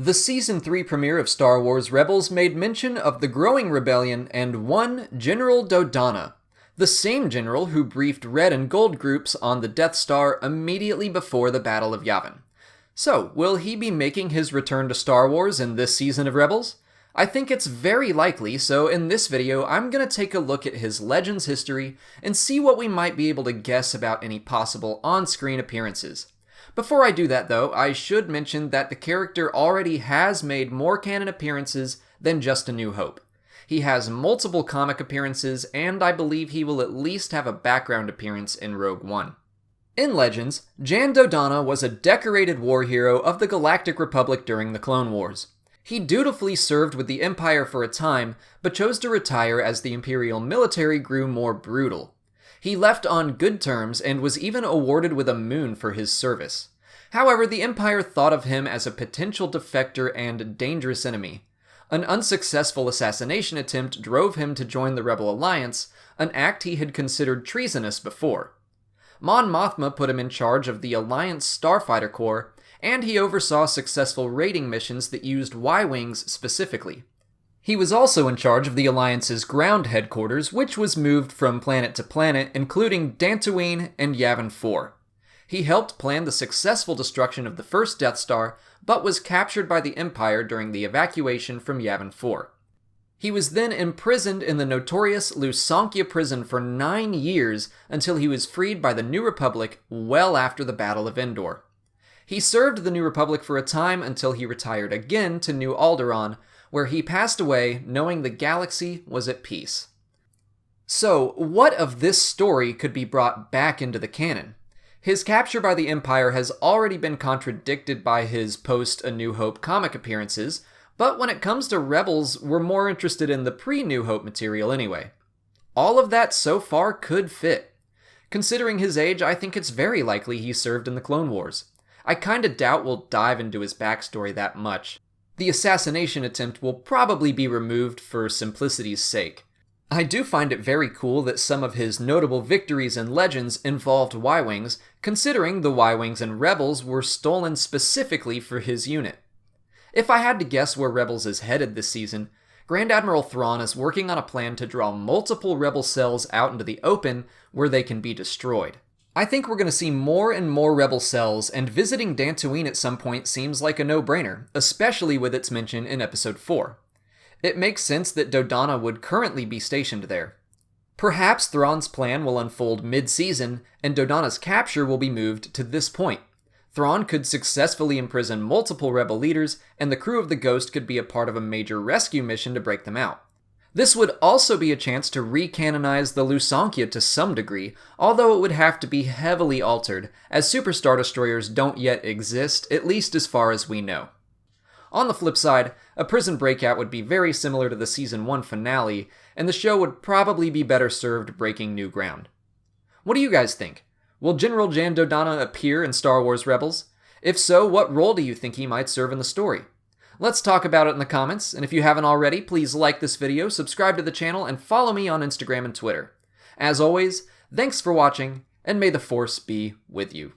The Season 3 premiere of Star Wars Rebels made mention of the growing rebellion and one General Dodonna, the same general who briefed Red and Gold groups on the Death Star immediately before the Battle of Yavin. So, will he be making his return to Star Wars in this season of Rebels? I think it's very likely, so in this video I'm going to take a look at his Legends history and see what we might be able to guess about any possible on-screen appearances. Before I do that though, I should mention that the character already has made more canon appearances than just A New Hope. He has multiple comic appearances, and I believe he will at least have a background appearance in Rogue One. In Legends, Jan Dodonna was a decorated war hero of the Galactic Republic during the Clone Wars. He dutifully served with the Empire for a time, but chose to retire as the Imperial military grew more brutal. He left on good terms and was even awarded with a moon for his service. However, the Empire thought of him as a potential defector and dangerous enemy. An unsuccessful assassination attempt drove him to join the Rebel Alliance, an act he had considered treasonous before. Mon Mothma put him in charge of the Alliance Starfighter Corps, and he oversaw successful raiding missions that used Y-Wings specifically. He was also in charge of the Alliance's ground headquarters, which was moved from planet to planet, including Dantooine and Yavin 4. He helped plan the successful destruction of the first Death Star, but was captured by the Empire during the evacuation from Yavin 4. He was then imprisoned in the notorious Lusankya prison for 9 years until he was freed by the New Republic well after the Battle of Endor. He served the New Republic for a time until he retired again to New Alderaan, where he passed away knowing the galaxy was at peace. So, what of this story could be brought back into the canon? His capture by the Empire has already been contradicted by his post-A New Hope comic appearances, but when it comes to Rebels, we're more interested in the pre-New Hope material anyway. All of that so far could fit. Considering his age, I think it's very likely he served in the Clone Wars. I kinda doubt we'll dive into his backstory that much. The assassination attempt will probably be removed for simplicity's sake. I do find it very cool that some of his notable victories in Legends involved Y-Wings, considering the Y-Wings in Rebels were stolen specifically for his unit. If I had to guess where Rebels is headed this season, Grand Admiral Thrawn is working on a plan to draw multiple Rebel cells out into the open where they can be destroyed. I think we're going to see more and more Rebel cells, and visiting Dantooine at some point seems like a no-brainer, especially with its mention in Episode 4. It makes sense that Dodonna would currently be stationed there. Perhaps Thrawn's plan will unfold mid-season, and Dodonna's capture will be moved to this point. Thrawn could successfully imprison multiple Rebel leaders, and the crew of the Ghost could be a part of a major rescue mission to break them out. This would also be a chance to recanonize the Lusankya to some degree, although it would have to be heavily altered, as Super Star Destroyers don't yet exist, at least as far as we know. On the flip side, a prison breakout would be very similar to the Season 1 finale, and the show would probably be better served breaking new ground. What do you guys think? Will General Jan Dodonna appear in Star Wars Rebels? If so, what role do you think he might serve in the story? Let's talk about it in the comments, and if you haven't already, please like this video, subscribe to the channel, and follow me on Instagram and Twitter. As always, thanks for watching, and may the Force be with you.